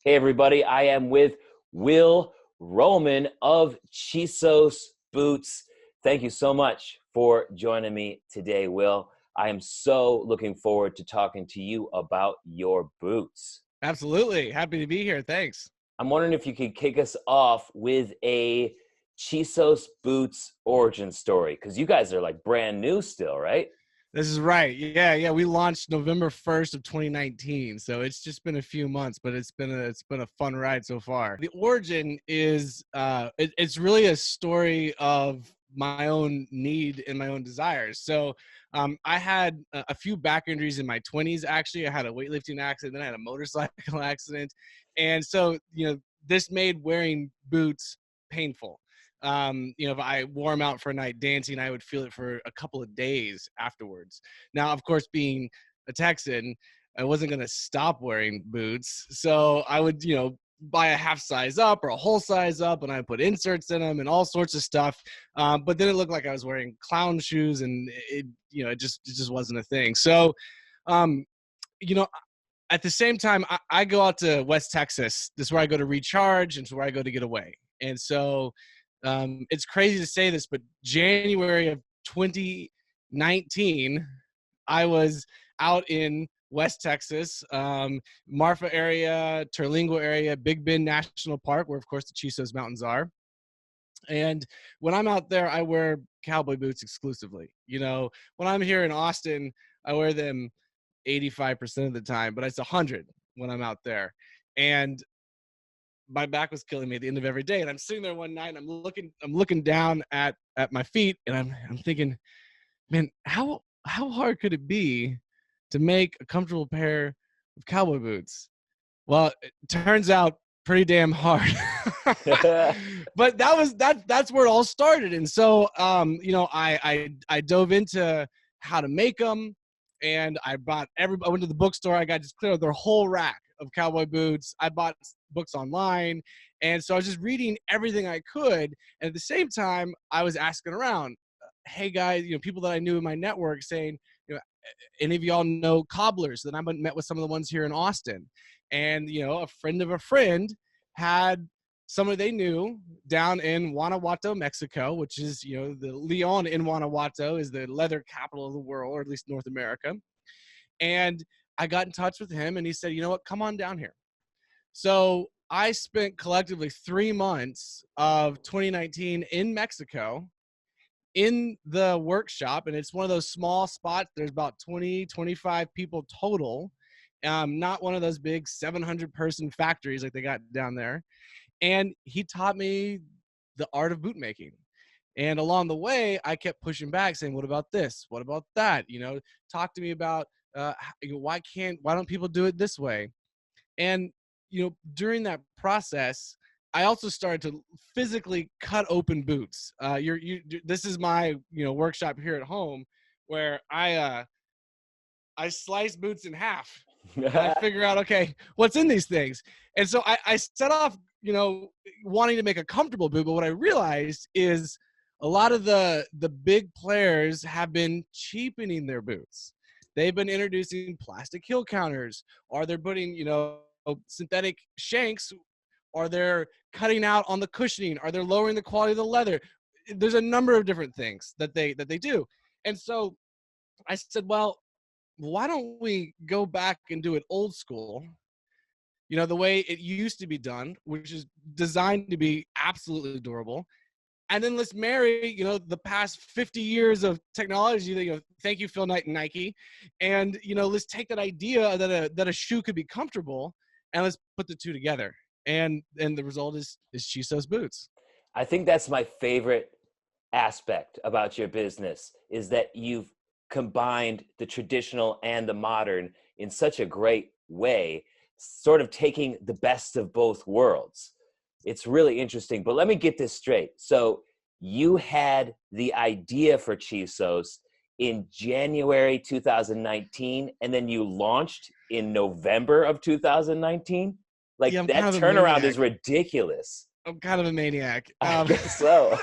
Hey, everybody. I am with Will Roman of Chisos Boots. Thank you so much for joining me today, Will. I am so looking forward to talking to you about your boots. Absolutely. Happy to be here. Thanks. I'm wondering if you could kick us off with a Chisos Boots origin story, because you guys are like brand new still, right? This is right. Yeah. We launched November 1st of 2019. So it's just been a few months, but it's been a fun ride so far. The origin is it's really a story of my own need and my own desires. So I had a few back injuries in my 20s. Actually, I had a weightlifting accident, then I had a motorcycle accident. And so, this made wearing boots painful. If I wore them out for a night dancing, I would feel it for a couple of days afterwards. Now, of course, being a Texan, I wasn't going to stop wearing boots. So I would, buy a half size up or a whole size up, and I put inserts in them and all sorts of stuff. But then it looked like I was wearing clown shoes, and it just wasn't a thing. So, um, you know, at the same time, I go out to West Texas. This is where I go to recharge, and it's where I go to get away. And so it's crazy to say this, but January of 2019, I was out in West Texas, Marfa area, Terlingua area, Big Bend National Park, where, of course, the Chisos Mountains are. And when I'm out there, I wear cowboy boots exclusively. When I'm here in Austin, I wear them 85% of the time, but it's 100 when I'm out there. And my back was killing me at the end of every day. And I'm sitting there one night and I'm looking down at my feet, and I'm thinking, man, how hard could it be to make a comfortable pair of cowboy boots? Well, it turns out pretty damn hard. But that's where it all started. And so I dove into how to make them, and I went to the bookstore. I got just clear their whole rack of cowboy boots. I bought books online, and so I was just reading everything I could. And at the same time, I was asking around, hey guys, people that I knew in my network, saying, any of y'all know cobblers? Then I met with some of the ones here in Austin, and a friend of a friend had somebody they knew down in Guanajuato, Mexico, which is, the Leon in Guanajuato is the leather capital of the world, or at least North America. And I got in touch with him, and he said, you know what, come on down here. So I spent collectively 3 months of 2019 in Mexico in the workshop, and it's one of those small spots. There's about 20, 25 people total. Not one of those big 700 person factories like they got down there. And he taught me the art of boot making. And along the way, I kept pushing back, saying, what about this? What about that? Talk to me about why don't people do it this way? And, during that process, I also started to physically cut open boots. This is my, workshop here at home, where I slice boots in half, and I figure out, okay, what's in these things. And so I set off, wanting to make a comfortable boot. But what I realized is a lot of the big players have been cheapening their boots. They've been introducing plastic heel counters, or they're putting, synthetic shanks, or they're cutting out on the cushioning, or they're lowering the quality of the leather. There's a number of different things that they do. And so I said, well, why don't we go back and do it old school, the way it used to be done, which is designed to be absolutely durable. And then let's marry, the past 50 years of technology that, thank you, Phil Knight and Nike. And, let's take that idea that a shoe could be comfortable, and let's put the two together. And the result is Chisos boots. I think that's my favorite aspect about your business, is that you've combined the traditional and the modern in such a great way, sort of taking the best of both worlds. It's really interesting. But let me get this straight. So you had the idea for Chisos in January 2019, and then you launched in November of 2019? Like, yeah, that turnaround is ridiculous. I'm kind of a maniac. I guess so.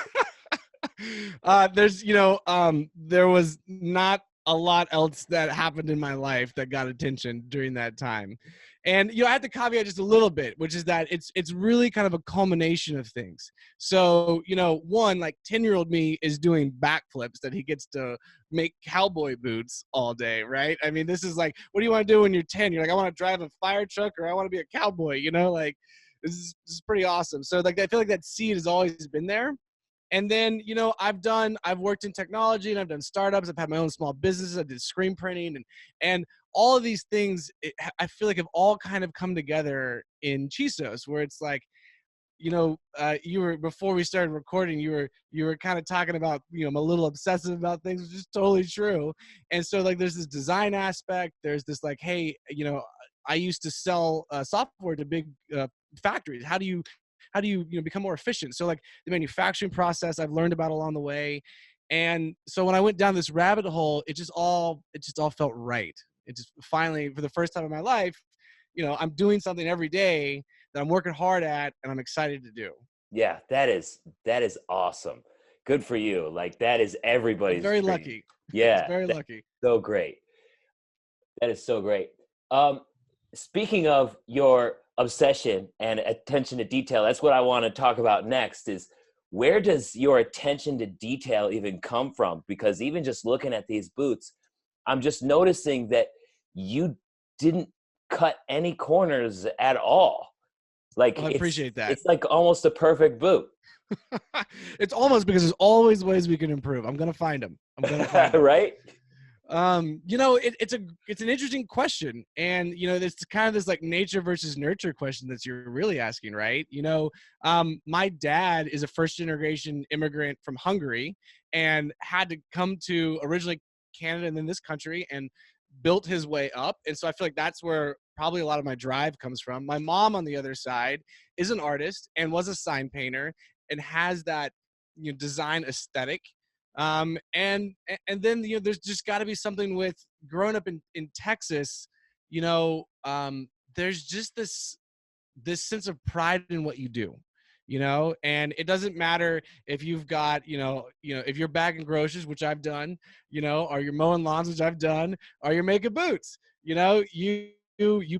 There was not a lot else that happened in my life that got attention during that time. And I had to caveat just a little bit, which is that it's really kind of a culmination of things. So, one, like 10-year-old me is doing backflips that he gets to make cowboy boots all day, right? I mean, this is like, what do you want to do when you're 10? You're like, I want to drive a fire truck, or I want to be a cowboy, like this is pretty awesome. So like I feel like that seed has always been there. And then, I've worked in technology, and I've done startups. I've had my own small businesses. I did screen printing, and all of these things, I feel like have all kind of come together in Chisos, where it's like, you were, before we started recording, you were kind of talking about, I'm a little obsessive about things, which is totally true. And so like, there's this design aspect. There's this like, hey, I used to sell software to big factories. How do you become more efficient? So like the manufacturing process I've learned about along the way. And so when I went down this rabbit hole, it just all felt right. It just finally, for the first time in my life, I'm doing something every day that I'm working hard at and I'm excited to do. Yeah, that is awesome. Good for you. Like, that is everybody's Very dream. lucky. Yeah, Very lucky. So great. That is so great. Speaking of your obsession and attention to detail, that's what I want to talk about next. Is where does your attention to detail even come from? Because even just looking at these boots, I'm just noticing that you didn't cut any corners at all. Like, I appreciate that. It's like almost a perfect boot. It's almost, because there's always ways we can improve. I'm gonna find them. Right? It's an interesting question, and it's kind of this like nature versus nurture question that you're really asking, right? My dad is a first generation immigrant from Hungary and had to come to originally Canada and then this country and built his way up. And so I feel like that's where probably a lot of my drive comes from. My mom, on the other side, is an artist and was a sign painter and has that design aesthetic. And then there's just got to be something with growing up in Texas. There's just this sense of pride in what you do. And it doesn't matter if you've got, if you're bagging groceries, which I've done, or you're mowing lawns, which I've done, or you're making boots, you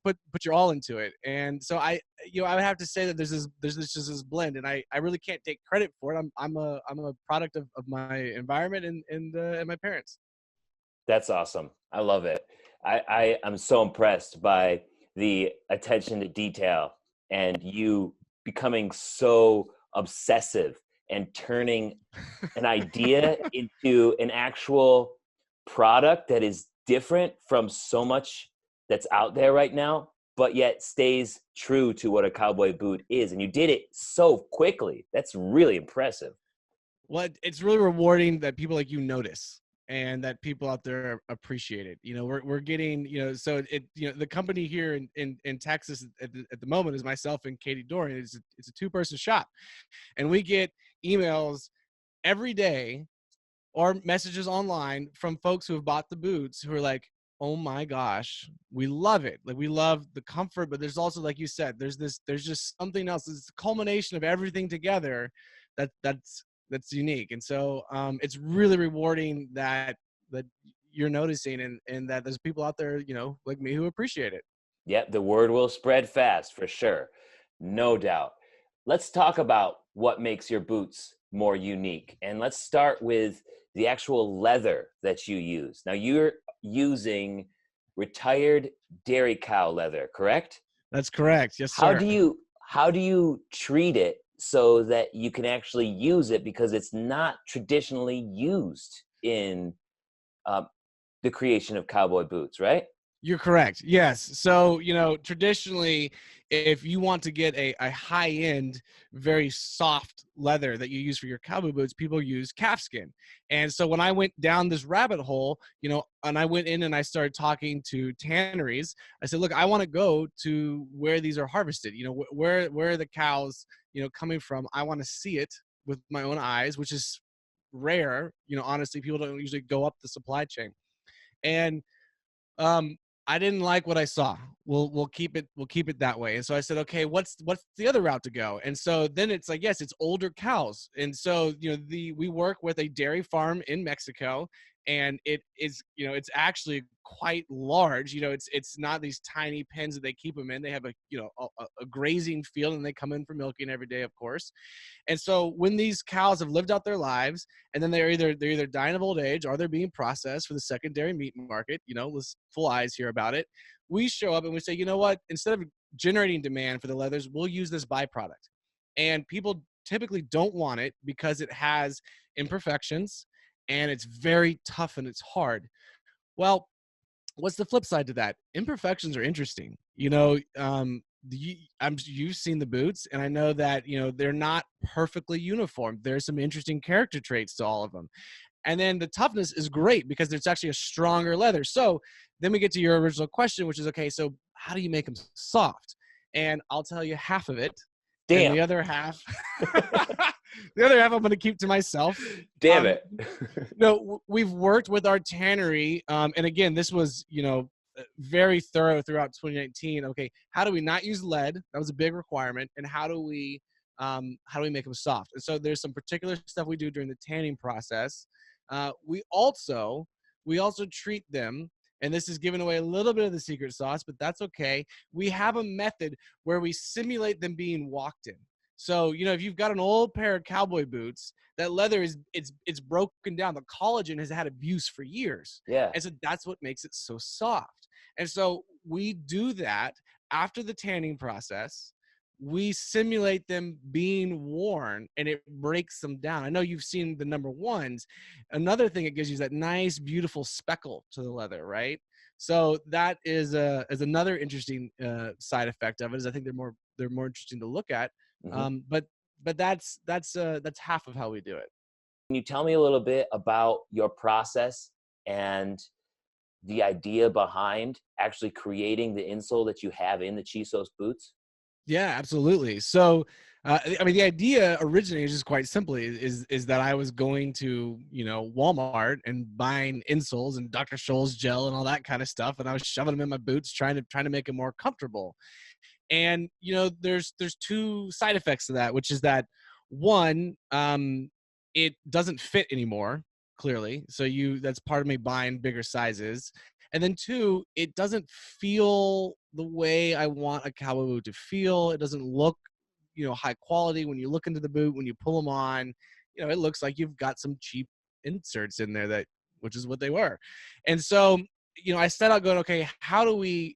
put your all into it. And so I would have to say that there's just this blend, and I really can't take credit for it. I'm a product of my environment and my parents. That's awesome. I love it. I am so impressed by the attention to detail and you becoming so obsessive and turning an idea into an actual product that is different from so much that's out there right now, but yet stays true to what a cowboy boot is. And you did it so quickly. That's really impressive. Well, it's really rewarding that people like you notice and that people out there appreciate it. We're getting, so the company here in Texas at the moment is myself and Katie Dorian. It's a two-person shop, and we get emails every day or messages online from folks who have bought the boots who are like, oh my gosh, we love it. Like, we love the comfort, but there's also, like you said, there's just something else. It's a culmination of everything together that's unique. And so it's really rewarding that you're noticing and that there's people out there, like me, who appreciate it. Yep, the word will spread fast for sure. No doubt. Let's talk about what makes your boots more unique. And let's start with the actual leather that you use. Now, you're using retired dairy cow leather, correct? That's correct. Yes, sir. How do you treat it so that you can actually use it, because it's not traditionally used in the creation of cowboy boots, right? You're correct. Yes. So, traditionally, if you want to get a high-end, very soft leather that you use for your cowboy boots, people use calfskin. And so when I went down this rabbit hole, and I went in and I started talking to tanneries, I said, look, I want to go to where these are harvested. Where are the cows, coming from? I want to see it with my own eyes, which is rare. Honestly, people don't usually go up the supply chain. And I didn't like what I saw. We'll keep it that way. And so I said, okay, what's the other route to go? And so then it's like, yes, it's older cows. And so we work with a dairy farm in Mexico, and it is, it's actually quite large. It's not these tiny pens that they keep them in. They have a grazing field, and they come in for milking every day, of course. And so when these cows have lived out their lives, and then they're either dying of old age, or they're being processed for the secondary meat market, let's full eyes here about it. We show up and we say, you know what? Instead of generating demand for the leathers, we'll use this byproduct. And people typically don't want it because it has imperfections and it's very tough and it's hard. Well, what's the flip side to that? Imperfections are interesting. You've seen the boots, and I know that they're not perfectly uniform. There's some interesting character traits to all of them, and then the toughness is great because it's actually a stronger leather. So then we get to your original question, which is, okay, so how do you make them soft? And I'll tell you half of it, and Damn. the other half, the other half I'm going to keep to myself. Damn it. No, we've worked with our tannery, and again, this was very thorough throughout 2019. Okay, how do we not use lead? That was a big requirement, and how do we make them soft? And so there's some particular stuff we do during the tanning process. We also treat them, and this is giving away a little bit of the secret sauce, but that's okay. We have a method where we simulate them being walked in. So, if you've got an old pair of cowboy boots, that leather it's broken down. The collagen has had abuse for years. Yeah. And so that's what makes it so soft. And so we do that after the tanning process. We simulate them being worn, and it breaks them down. I know you've seen the number ones. Another thing it gives you is that nice, beautiful speckle to the leather, right? So that is another interesting side effect of it. Is I think they're more interesting to look at. Mm-hmm. But that's half of how we do it. Can you tell me a little bit about your process and the idea behind actually creating the insole that you have in the Chisos boots? Yeah, absolutely. So, the idea originated just quite simply is that I was going to, Walmart and buying insoles and Dr. Scholl's gel and all that kind of stuff, and I was shoving them in my boots, trying to make them more comfortable. And there's two side effects to that, which is that one, it doesn't fit anymore, clearly. So that's part of me buying bigger sizes. And then two, it doesn't feel the way I want a cowboy boot to feel. It doesn't look, high quality. When you look into the boot, when you pull them on, it looks like you've got some cheap inserts in there, which is what they were. And so, I set out going, okay, how do we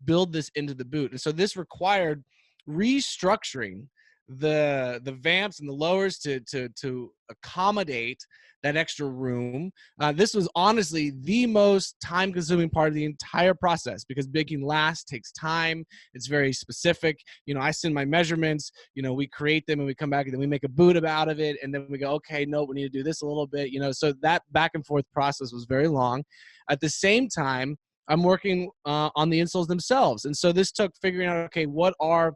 build this into the boot? And so this required restructuring the vamps and the lowers to accommodate that extra room. This was honestly the most time consuming part of the entire process because making last takes time. It's very specific. I send my measurements, we create them and we come back and then we make a boot out of it. And then we go, okay, no, we need to do this a little bit, so that back and forth process was very long. At the same time, I'm working on the insoles themselves. And so this took figuring out, okay, what are,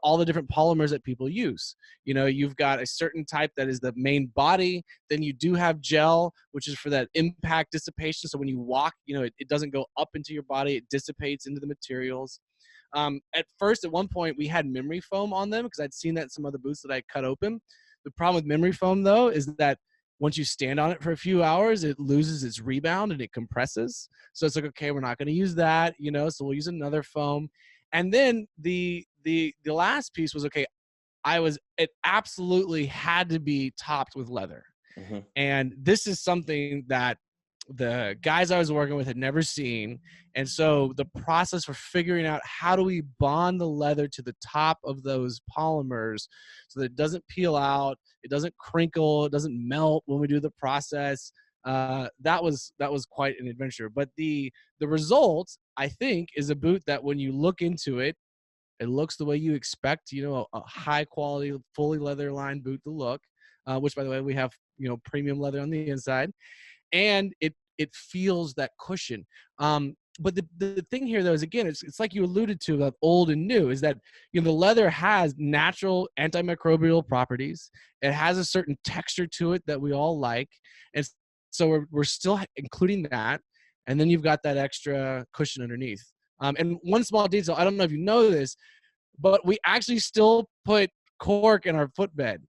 all the different polymers that people use. You've got a certain type that is the main body. Then you do have gel, which is for that impact dissipation. So when you walk, it doesn't go up into your body. It dissipates into the materials. At one point, we had memory foam on them because I'd seen that in some other boots that I cut open. The problem with memory foam, though, is that once you stand on it for a few hours, it loses its rebound and it compresses. So it's like, okay, we're not going to use that, so we'll use another foam. And then the last piece was, okay, it absolutely had to be topped with leather. Mm-hmm. And this is something that the guys I was working with had never seen. And so the process for figuring out how do we bond the leather to the top of those polymers so that it doesn't peel out, it doesn't crinkle, it doesn't melt when we do the process. That was quite an adventure. But the result, I think, is a boot that when you look into it, it looks the way you expect, a high quality, fully leather lined boot to look, which, by the way, we have, premium leather on the inside. And it feels that cushion. But the thing here, though, is, again, it's like you alluded to about old and new, is that the leather has natural antimicrobial properties. It has a certain texture to it that we all like, and so we're still including that. And then you've got that extra cushion underneath. And one small detail, I don't know if you know this, but we actually still put cork in our footbed.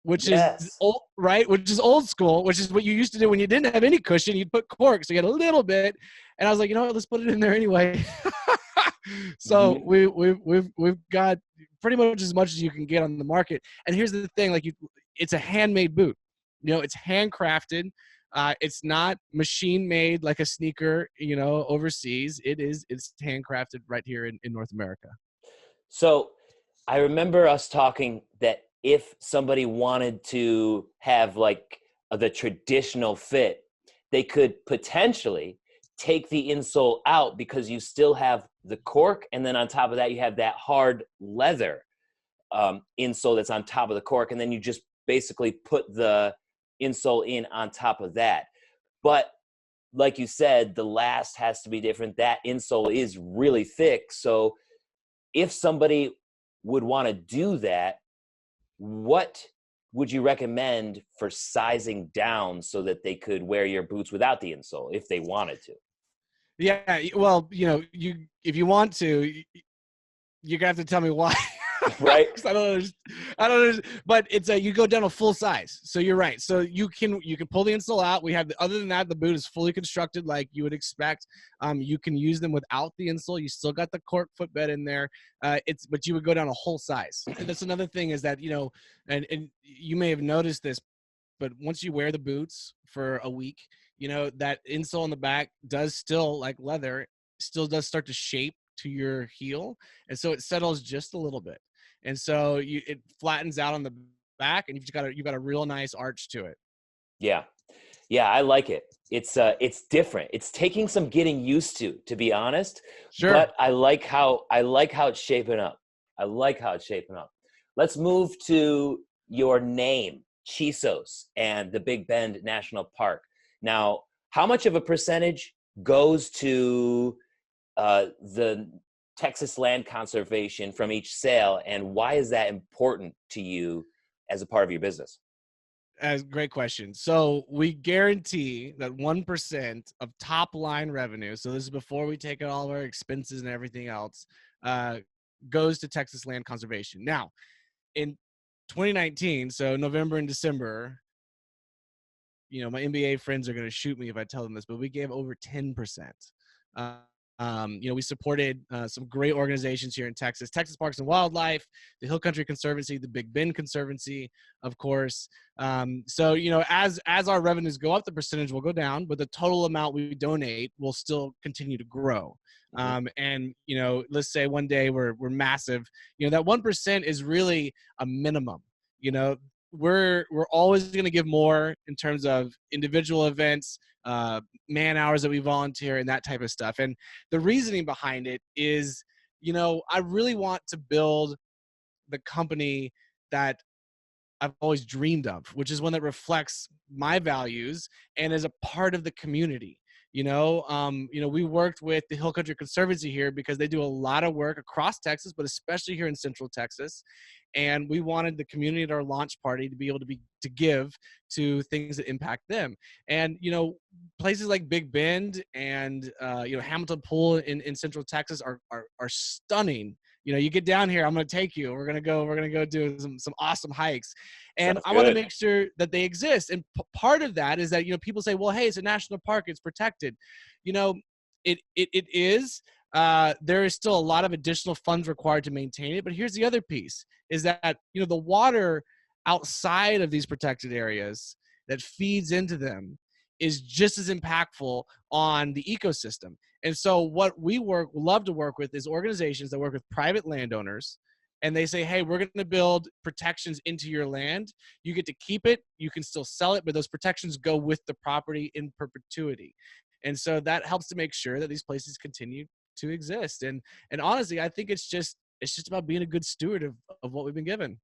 which is Yes. old, right? Which is old school, which is what you used to do when you didn't have any cushion. You'd put cork, so you had a little bit. And I was like, you know what? Let's put it in there anyway. So Mhm. we've got pretty much as you can get on the market. And here's the thing: like it's a handmade boot. You know, it's handcrafted. It's not machine made like a sneaker. You know, overseas. It's handcrafted right here in North America. So I remember us talking that if somebody wanted to have like the traditional fit, they could potentially take the insole out because you still have the cork, and then on top of that you have that hard leather insole that's on top of the cork, and then you just basically put the insole in on top of that. But like you said, the last has to be different. That insole is really thick. So if somebody would want to do that, what would you recommend for sizing down so that they could wear your boots without the insole if they wanted to? Yeah, well, you know, if you want to, you're gonna have to tell me why. Right? 'Cause I don't understand. But it's you go down a full size. So you're right. So you can pull the insole out. We have other than that, the boot is fully constructed like you would expect. You can use them without the insole. You still got the cork footbed in there. But you would go down a whole size. And that's another thing is that, you know, and you may have noticed this, but once you wear the boots for a week, you know, that insole in the back does still, like leather, still does start to shape to your heel. And so it settles just a little bit. And so it flattens out on the back, and you've got a real nice arch to it. Yeah. Yeah, I like it. It's different. It's taking some getting used to be honest, Sure. but I like how it's shaping up. I like how it's shaping up. Let's move to your name, Chisos, and the Big Bend National Park. Now, how much of a percentage goes to the Texas land conservation from each sale, and why is that important to you as a part of your business? Great question. So we guarantee that 1% of top line revenue, so this is before we take out all of our expenses and everything else, uh, goes to Texas land conservation. Now, in 2019, so November and December, you know, my NBA friends are going to shoot me if I tell them this, but we gave over 10%. Uh, you know, we supported some great organizations here in Texas, Texas Parks and Wildlife, the Hill Country Conservancy, the Big Bend Conservancy, of course. So, you know, as our revenues go up, the percentage will go down, but the total amount we donate will still continue to grow. Mhm. And, you know, let's say one day we're massive, you know, that 1% is really a minimum. You know, we're always going to give more in terms of individual events, man hours that we volunteer, and that type of stuff. And the reasoning behind it is, you know, I really want to build the company that I've always dreamed of, which is one that reflects my values and is a part of the community. You know, we worked with the Hill Country Conservancy here because they do a lot of work across Texas, but especially here in Central Texas. And we wanted the community at our launch party to be able to give to things that impact them. And you know, places like Big Bend and you know, Hamilton Pool in Central Texas are stunning. You know, you get down here, I'm going to take you. We're going to go do some awesome hikes. And Sounds I want to good. make sure that they exist. And part of that is that, you know, people say, well, hey, it's a national park, it's protected. You know, it is. There is still a lot of additional funds required to maintain it. But here's the other piece is that, you know, the water outside of these protected areas that feeds into them is just as impactful on the ecosystem. And so what we love to work with is organizations that work with private landowners, and they say, hey, we're going to build protections into your land. You get to keep it. You can still sell it, but those protections go with the property in perpetuity. And so that helps to make sure that these places continue to exist. And honestly, I think it's just about being a good steward of what we've been given.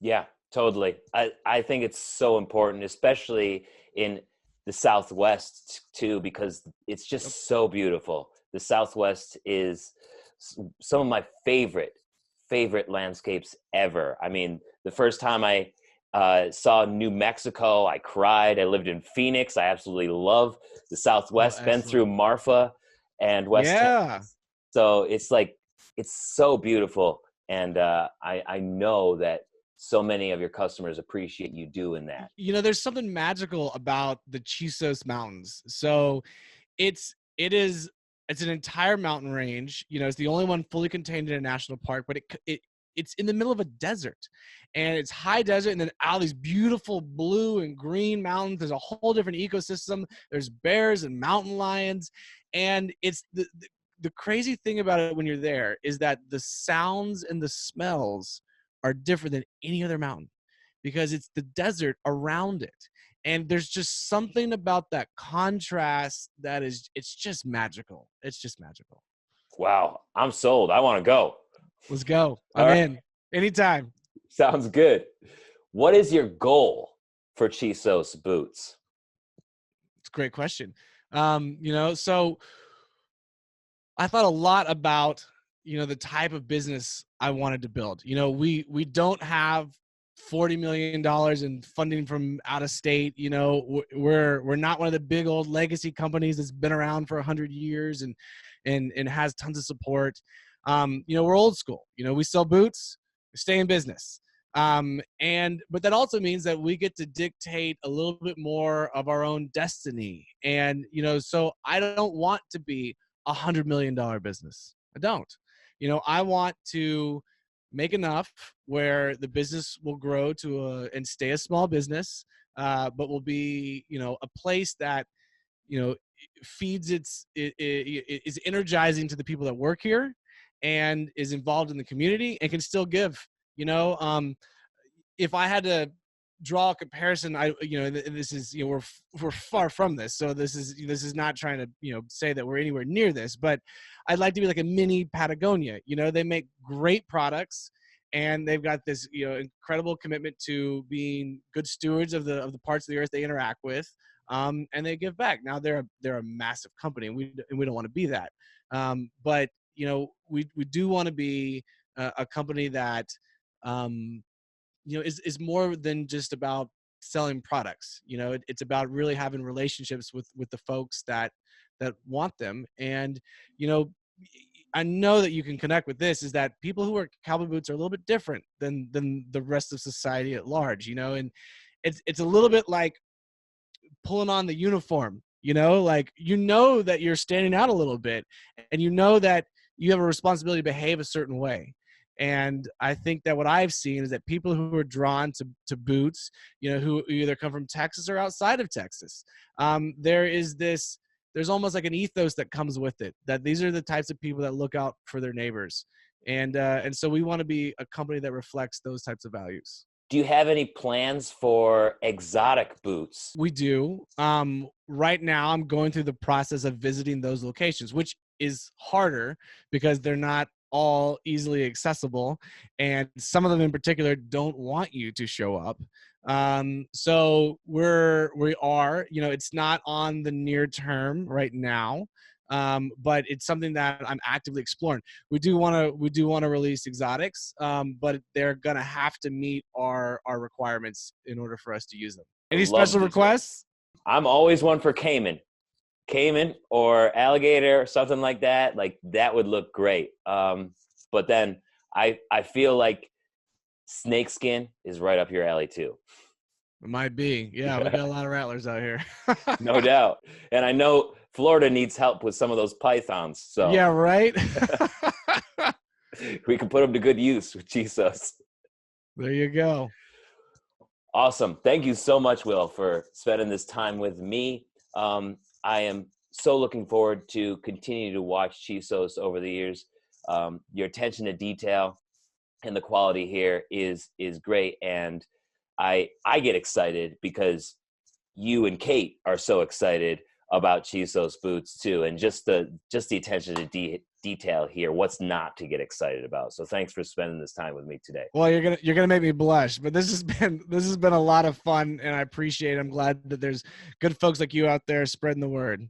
Yeah, totally. I think it's so important, especially in the Southwest too, because it's Yep. just so beautiful. The Southwest is some of my favorite landscapes ever. I mean, the first time I saw New Mexico, I cried. I lived in Phoenix. I absolutely love the Oh, Southwest. Been through excellent. Marfa and West Yeah. Texas, so it's like it's so beautiful, and I know that so many of your customers appreciate you doing that. You know, there's something magical about the Chisos Mountains. So it is it's an entire mountain range. You know, it's the only one fully contained in a national park, but it's in the middle of a desert, and it's high desert, and then out these beautiful blue and green mountains. There's a whole different ecosystem. There's bears and mountain lions, and it's the crazy thing about it when you're there is that the sounds and the smells are different than any other mountain because it's the desert around it. And there's just something about that contrast that it's just magical. It's just magical. Wow, I'm sold. I want to go. Let's go. All I'm right. in. Anytime. Sounds good. What is your goal for Chisos boots? It's a great question. You know, so I thought a lot about, you know, the type of business I wanted to build. You know, we don't have $40 million in funding from out of state. You know, we're not one of the big old legacy companies that's been around for 100 years and has tons of support. You know, we're old school. You know, we sell boots, we stay in business. But that also means that we get to dictate a little bit more of our own destiny. And, you know, so I don't want to be $100 million business. I don't. You know, I want to make enough where the business will grow and stay a small business, but will be, you know, a place that, you know, feeds it is energizing to the people that work here and is involved in the community and can still give. You know, if I had to draw a comparison, you know, this is, you know, we're far from this, so this is not trying to, you know, say that we're anywhere near this, but I'd like to be like a mini Patagonia. You know, they make great products and they've got this, you know, incredible commitment to being good stewards of the parts of the earth they interact with, and they give back. Now they're a massive company, and we don't want to be that, but you know, we do want to be a company that, you know, is more than just about selling products. You know, it's about really having relationships with the folks that want them. And, you know, I know that you can connect with this, is that people who wear cowboy boots are a little bit different than the rest of society at large, you know, and it's a little bit like pulling on the uniform, you know, like, you know, that you're standing out a little bit, and you know that you have a responsibility to behave a certain way. And I think that what I've seen is that people who are drawn to boots, you know, who either come from Texas or outside of Texas, there's almost like an ethos that comes with it, that these are the types of people that look out for their neighbors. And so we want to be a company that reflects those types of values. Do you have any plans for exotic boots? We do. Right now, I'm going through the process of visiting those locations, which is harder because they're not all easily accessible, and some of them in particular don't want you to show up. So we are, you know, it's not on the near term right now, but it's something that I'm actively exploring. We do want to release exotics, but they're gonna have to meet our requirements in order for us to use them. Any special requests? I'm always one for Cayman or alligator or something like that. Like, that would look great. But then I feel like snakeskin is right up your alley too. It might be. Yeah, we got a lot of rattlers out here. No doubt. And I know Florida needs help with some of those pythons. So yeah, right. we can put them to good use with Chisos. There you go. Awesome. Thank you so much, Will, for spending this time with me. I am so looking forward to continue to watch Chisos over the years. Your attention to detail and the quality here is great. And I get excited because you and Kate are so excited about Chisos boots too. And just the attention to detail here, what's not to get excited about. So thanks for spending this time with me today. Well, you're gonna make me blush, but this has been a lot of fun, and I appreciate it. I'm glad that there's good folks like you out there spreading the word.